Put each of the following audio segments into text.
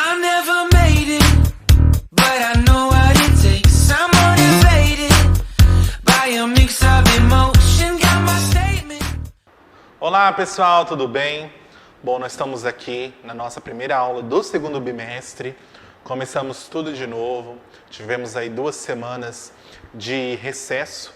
I never made it, but I know what it takes. I'm motivated by a mix of emotion. Got my statement. Olá pessoal, tudo bem? Bom, nós estamos aqui na nossa primeira aula do segundo bimestre. Começamos tudo de novo. Tivemos aí 2 semanas de recesso,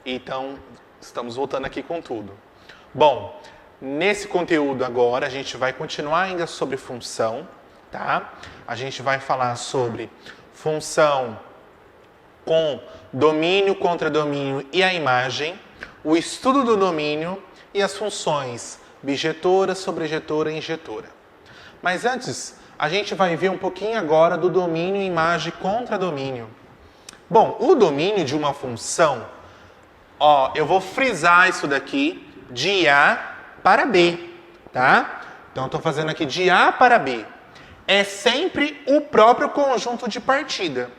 então estamos voltando aqui com tudo. Bom, nesse conteúdo agora a gente vai continuar ainda sobre função, tá? A gente vai falar sobre função com domínio, contradomínio e a imagem, o estudo do domínio e as funções bijetora, sobrejetora e injetora. Mas antes, a gente vai ver um pouquinho agora do domínio, imagem e contradomínio. Bom, o domínio de uma função, eu vou frisar isso daqui de A para B, tá? Então, eu estou fazendo aqui de A para B. É sempre o próprio conjunto de partida.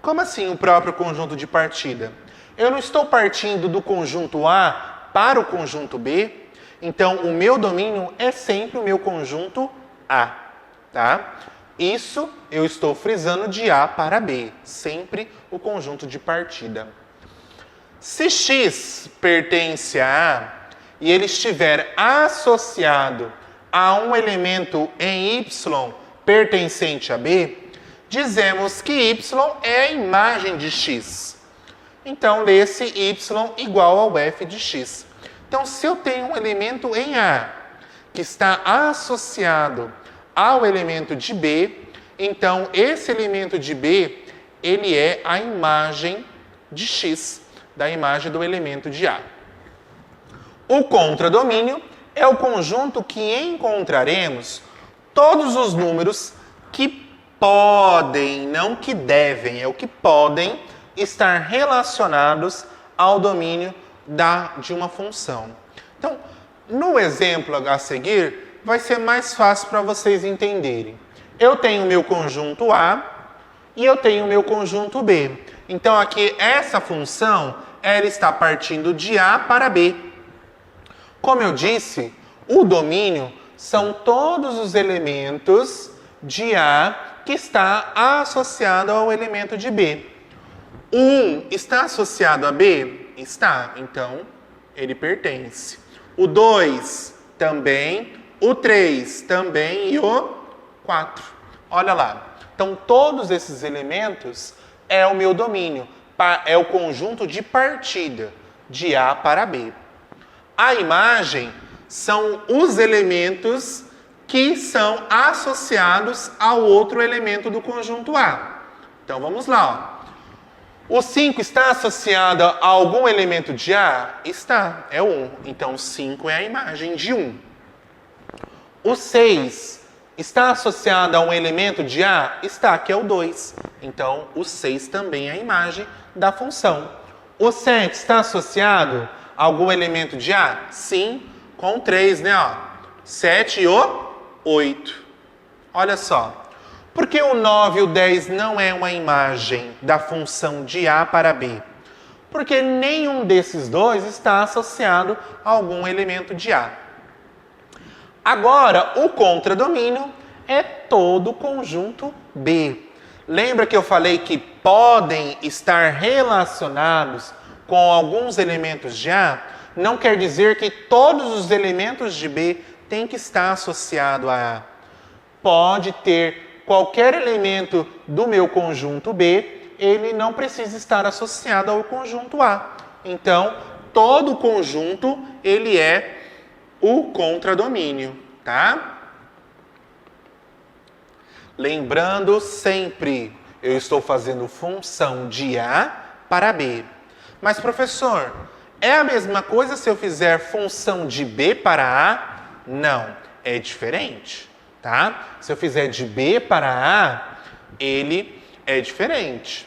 Como assim o próprio conjunto de partida? Eu não estou partindo do conjunto A para o conjunto B, então o meu domínio é sempre o meu conjunto A, tá? Isso eu estou frisando de A para B, sempre o conjunto de partida. Se X pertence a A e ele estiver associado a um elemento em Y pertencente a B, dizemos que Y é a imagem de X. Então, lê-se Y igual ao f de X. Então, se eu tenho um elemento em A que está associado ao elemento de B, então esse elemento de B, ele é a imagem de X, da imagem do elemento de A. O contradomínio é o conjunto que encontraremos todos os números que podem, não que devem, é o que podem estar relacionados ao domínio de uma função. Então, no exemplo a seguir, vai ser mais fácil para vocês entenderem. Eu tenho o meu conjunto A e eu tenho o meu conjunto B. Então, aqui, essa função, ela está partindo de A para B. Como eu disse, o domínio são todos os elementos de A que está associado ao elemento de B. O 1 está associado a B? Está. Então, ele pertence. O 2 também. O 3 também. E o 4. Olha lá. Então, todos esses elementos é o meu domínio. É o conjunto de partida de A para B. A imagem são os elementos que são associados ao outro elemento do conjunto A. Então, vamos lá. O 5 está associado a algum elemento de A? Está, é 1. Então, 5 é a imagem de 1. O 6 está associado a um elemento de A? Está, que é o 2. Então, o 6 também é a imagem da função. O 7 está associado a algum elemento de A? Sim, com 3, né? 7 e o 8. Olha só. Por que o 9 e o 10 não é uma imagem da função de A para B? Porque nenhum desses dois está associado a algum elemento de A. Agora, o contradomínio é todo o conjunto B. Lembra que eu falei que podem estar relacionados com alguns elementos de A? Não quer dizer que todos os elementos de B têm que estar associados a A. Pode ter qualquer elemento do meu conjunto B, ele não precisa estar associado ao conjunto A. Então, todo o conjunto, ele é o contradomínio, tá? Lembrando sempre, eu estou fazendo função de A para B. Mas, professor, é a mesma coisa se eu fizer função de B para A? Não, é diferente, tá? Se eu fizer de B para A, ele é diferente.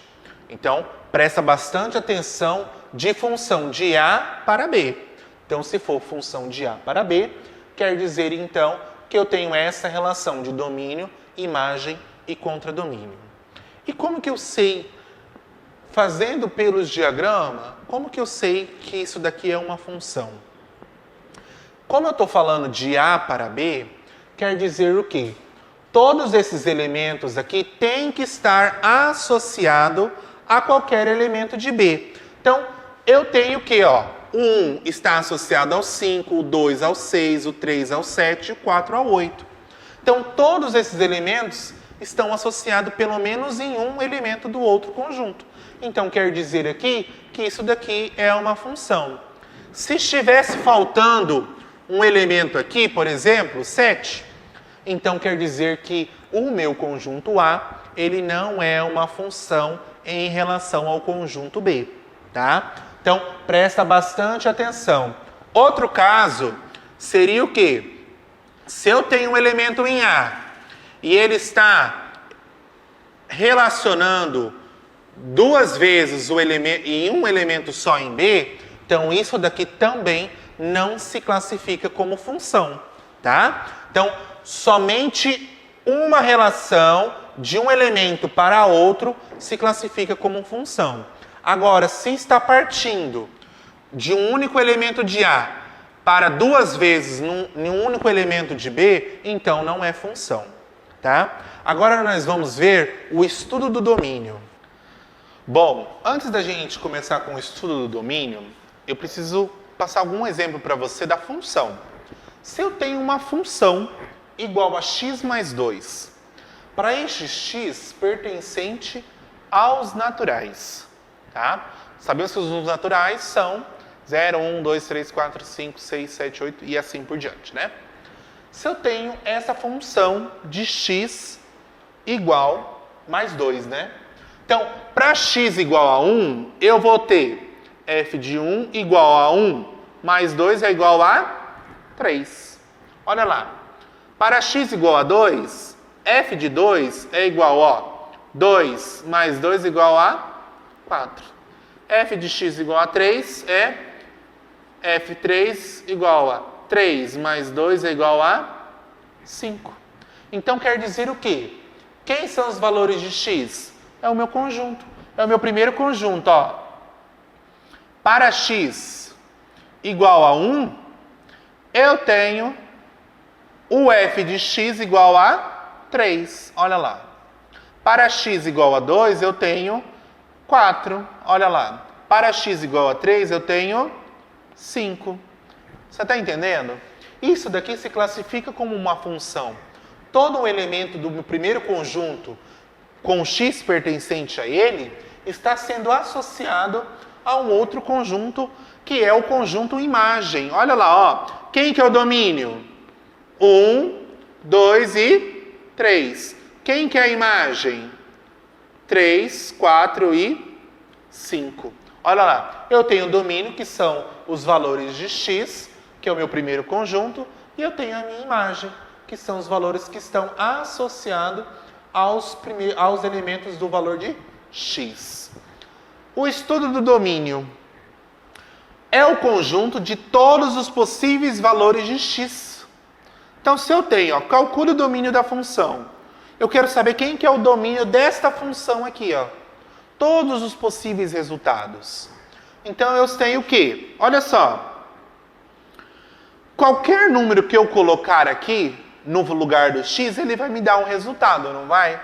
Então, presta bastante atenção de função de A para B. Então, se for função de A para B, quer dizer, então, que eu tenho essa relação de domínio, imagem e contradomínio. E como que eu sei, fazendo pelos diagramas, como que eu sei que isso daqui é uma função? Como eu estou falando de A para B, quer dizer o quê? todos esses elementos aqui têm que estar associado a qualquer elemento de B. Então, eu tenho que, ó, o 1 está associado ao 5, o 2 ao 6, o 3 ao 7 e o 4 ao 8. Então, todos esses elementos estão associados pelo menos em um elemento do outro conjunto. Então, quer dizer aqui que isso daqui é uma função. Se estivesse faltando um elemento aqui, por exemplo, 7, então quer dizer que o meu conjunto A, ele não é uma função em relação ao conjunto B, tá? Então, presta bastante atenção. Outro caso seria o quê? Se eu tenho um elemento em A e ele está relacionando duas vezes o elemento e um elemento só em B, então isso daqui também não se classifica como função, tá? Então, somente uma relação de um elemento para outro se classifica como função. Agora, se está partindo de um único elemento de A para duas vezes num único elemento de B, então não é função, tá? Agora nós vamos ver o estudo do domínio. Bom, antes da gente começar com o estudo do domínio, eu preciso passar algum exemplo para você da função. Se eu tenho uma função igual a x mais 2, para este x pertencente aos naturais, tá? Sabemos que os números naturais são 0, 1, 2, 3, 4, 5, 6, 7, 8 e assim por diante, né? Se eu tenho essa função de x igual mais 2, né? Então, para x igual a 1, eu vou ter f de 1 igual a 1 mais 2 é igual a 3. Olha lá. Para x igual a 2, f de 2 é igual a 2 mais 2 igual a 4. F de x igual a 3 é f3 igual a 3 mais 2 é igual a 5. Então, quer dizer o quê? Quem são os valores de x? É o meu conjunto. É o meu primeiro conjunto, ó. Para x igual a 1, eu tenho o f de x igual a 3. Olha lá. Para x igual a 2, eu tenho 4. Olha lá. Para x igual a 3, eu tenho 5. Você está entendendo? Isso daqui se classifica como uma função. Todo um elemento do meu primeiro conjunto com x pertencente a ele está sendo associado a um outro conjunto que é o conjunto imagem. Olha lá, ó. Quem que é o domínio? 1, 2 e 3. Quem que é a imagem? 3, 4 e 5. Olha lá, eu tenho o domínio, que são os valores de x, que é o meu primeiro conjunto, e eu tenho a minha imagem, que são os valores que estão associados aos elementos do valor de x. O estudo do domínio é o conjunto de todos os possíveis valores de x. Então, se eu tenho, ó, calcule o domínio da função. Eu quero saber quem que é o domínio desta função aqui, ó. Todos os possíveis resultados. Então, eu tenho o quê? Olha só. Qualquer número que eu colocar aqui no lugar do x, ele vai me dar um resultado, não vai?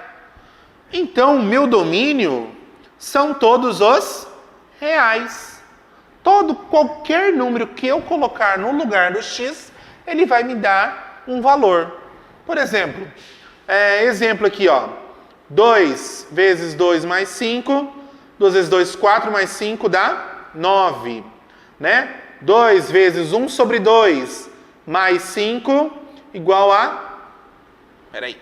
Então, o meu domínio são todos os reais. Qualquer número que eu colocar no lugar do x, ele vai me dar um valor. Por exemplo, exemplo aqui, ó. 2 vezes 2 mais 5, 2 vezes 2, 4 mais 5 dá 9, né? 2 vezes 1 sobre 2 mais 5 igual a... Peraí.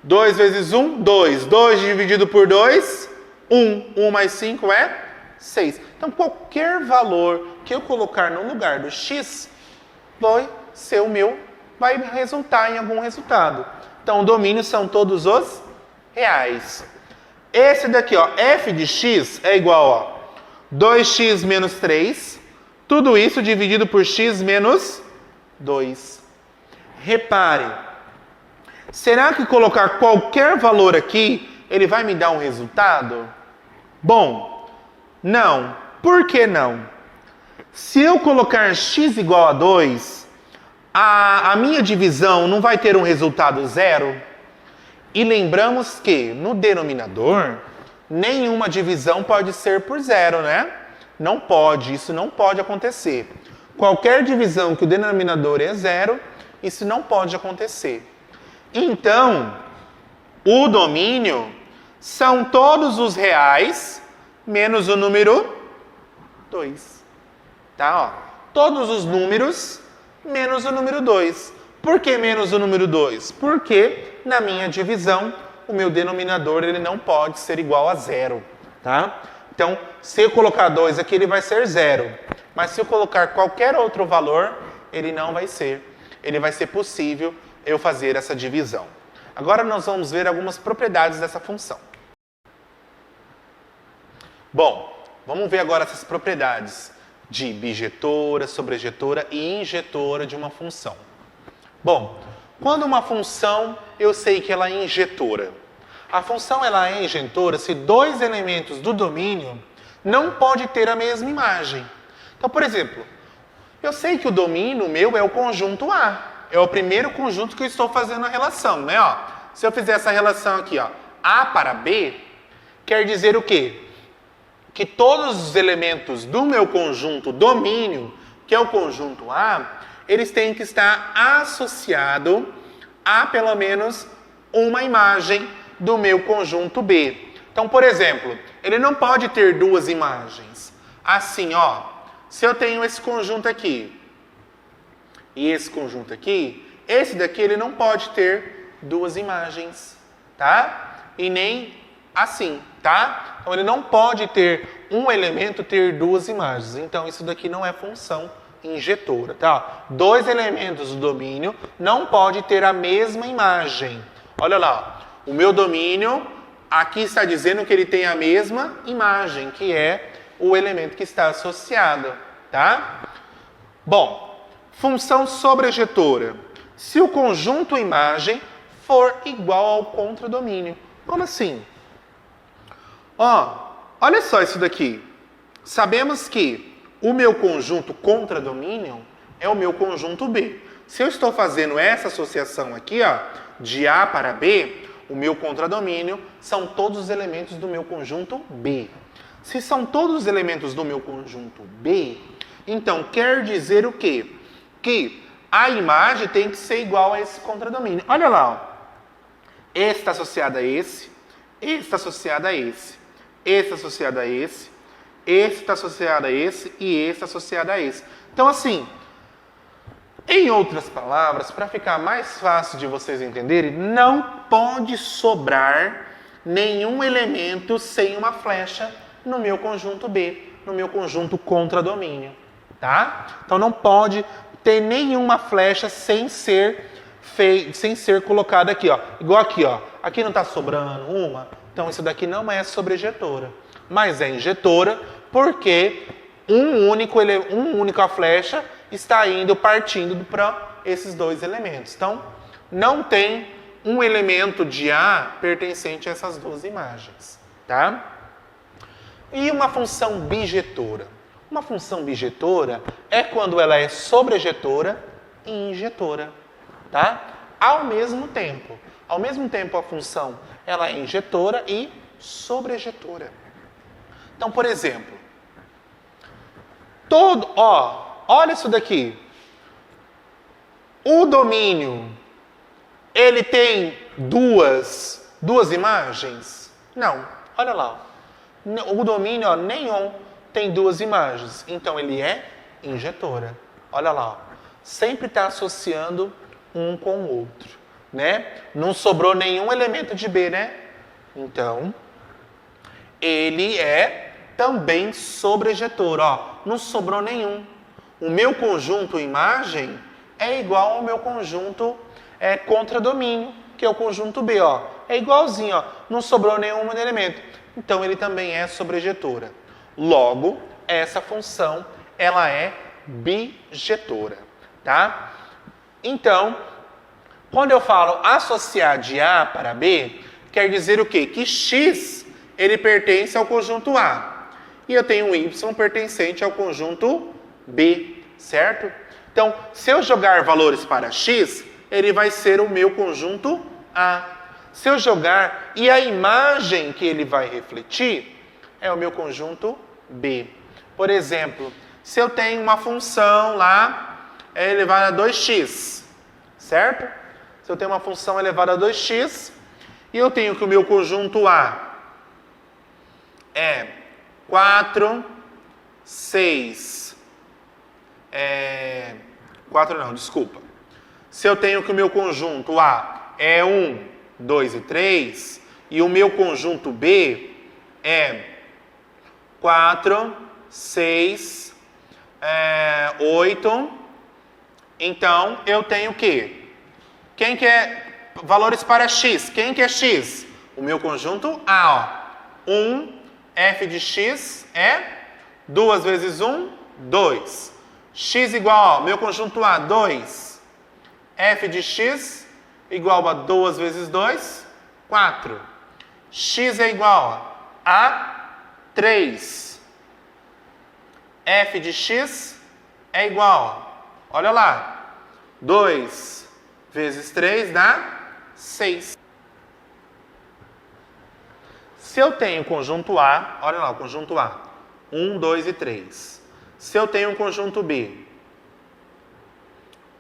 2 vezes 1, 2. 2 dividido por 2, 1. 1 mais 5 é 6. Então, qualquer valor que eu colocar no lugar do x vai resultar em algum resultado. Então, o domínio são todos os reais. Esse daqui, ó, f de x é igual a 2x menos 3. Tudo isso dividido por x menos 2. Repare. Será que colocar qualquer valor aqui, ele vai me dar um resultado? Bom, não. Por que não? Se eu colocar x igual a 2, a minha divisão não vai ter um resultado 0? E lembramos que no denominador, nenhuma divisão pode ser por zero, né? Não pode, isso não pode acontecer. Qualquer divisão que o denominador é zero, isso não pode acontecer. Então, o domínio são todos os reais menos o número 2. Tá? Ó, todos os números menos o número 2. Por que menos o número 2? Porque na minha divisão, o meu denominador ele não pode ser igual a zero. Tá? Então, se eu colocar 2 aqui, ele vai ser 0. Mas se eu colocar qualquer outro valor, ele não vai ser. Ele vai ser possível eu fazer essa divisão. Agora nós vamos ver algumas propriedades dessa função. Bom, vamos ver agora essas propriedades de bijetora, sobrejetora e injetora de uma função. Bom, quando uma função, eu sei que ela é injetora. A função ela é injetora se dois elementos do domínio não podem ter a mesma imagem. Então, por exemplo, eu sei que o domínio meu é o conjunto A. É o primeiro conjunto que eu estou fazendo a relação, né? Ó, se eu fizer essa relação aqui, ó, A para B, quer dizer o quê? Que todos os elementos do meu conjunto domínio, que é o conjunto A, eles têm que estar associados a pelo menos uma imagem do meu conjunto B. Então, por exemplo, ele não pode ter duas imagens. Assim, ó, se eu tenho esse conjunto aqui e esse conjunto aqui, esse daqui ele não pode ter duas imagens, tá? E nem assim, tá? Então ele não pode ter um elemento ter duas imagens. Então isso daqui não é função injetora, tá? Dois elementos do domínio não pode ter a mesma imagem. Olha lá, o meu domínio aqui está dizendo que ele tem a mesma imagem, que é o elemento que está associado, tá? Bom, função sobrejetora. Se o conjunto imagem for igual ao contradomínio. Como assim? Ó, olha só isso daqui. Sabemos que o meu conjunto contradomínio é o meu conjunto B. Se eu estou fazendo essa associação aqui, ó, de A para B, o meu contradomínio são todos os elementos do meu conjunto B. Se são todos os elementos do meu conjunto B, então quer dizer o quê? Que a imagem tem que ser igual a esse contradomínio. Olha lá, ó. Esse está associado a esse está associado a esse está associado a esse está associado a esse e esse está associado a esse. Então, assim, em outras palavras, para ficar mais fácil de vocês entenderem, não pode sobrar nenhum elemento sem uma flecha no meu conjunto B, no meu conjunto contradomínio, tá? Então não pode ter nenhuma flecha sem ser colocada aqui, ó. Igual aqui, ó. Aqui não está sobrando uma, então isso daqui não é sobrejetora, mas é injetora porque uma única flecha está partindo para esses dois elementos. Então não tem um elemento de A pertencente a essas duas imagens, tá? E uma função bijetora? Uma função bijetora é quando ela é sobrejetora e injetora, tá? Ao mesmo tempo. Ao mesmo tempo a função ela é injetora e sobrejetora. Então, por exemplo, olha isso daqui. O domínio, ele tem duas imagens? Não. Olha lá. O domínio, ó, nenhum tem duas imagens. Então, ele é injetora. Olha lá. Ó. Sempre está associando um com o outro, né? Não sobrou nenhum elemento de B, né? Então, ele é também sobrejetor, ó. Não sobrou nenhum. O meu conjunto imagem é igual ao meu conjunto contradomínio, que é o conjunto B, ó. É igualzinho, ó. Não sobrou nenhum elemento. Então, ele também é sobrejetora. Logo, essa função, ela é bijetora, tá? Então, quando eu falo associar de A para B, quer dizer o quê? Que X, ele pertence ao conjunto A. E eu tenho um Y pertencente ao conjunto B, certo? Então, se eu jogar valores para X, ele vai ser o meu conjunto A. Se eu jogar e a imagem que ele vai refletir é o meu conjunto B. Por exemplo, se eu tenho uma função lá elevada a 2x, certo? Se eu tenho uma função elevada a 2x e eu tenho que o meu conjunto A é 4, 6, 4 não, desculpa. Se eu tenho que o meu conjunto A é 1, 2 e 3, e o meu conjunto B é 4, 6, 8, então eu tenho que? Quem que é valores para x? Quem que é x? O meu conjunto A, ó. 1, f de x é 2 vezes 1, 2. X igual, ó, meu conjunto A, 2. F de x igual a 2 vezes 2, 4. X é igual a 3. F de x é igual, olha lá, 2 vezes 3 dá 6. Se eu tenho o conjunto A, olha lá o conjunto A, 1, 2 e 3. Se eu tenho o conjunto B,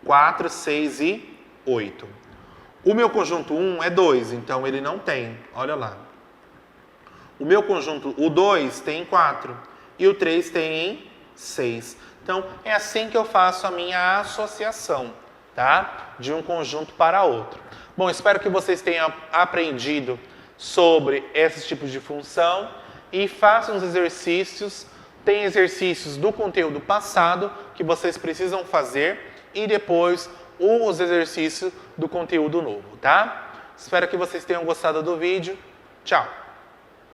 4, 6 e 8. O meu conjunto 1 é 2, então ele não tem, olha lá. O meu conjunto, o 2 tem 4 e o 3 tem 6. Então, é assim que eu faço a minha associação, tá? De um conjunto para outro. Bom, espero que vocês tenham aprendido sobre esses tipos de função e façam os exercícios. Tem exercícios do conteúdo passado que vocês precisam fazer e depois os exercícios do conteúdo novo, tá? Espero que vocês tenham gostado do vídeo. Tchau!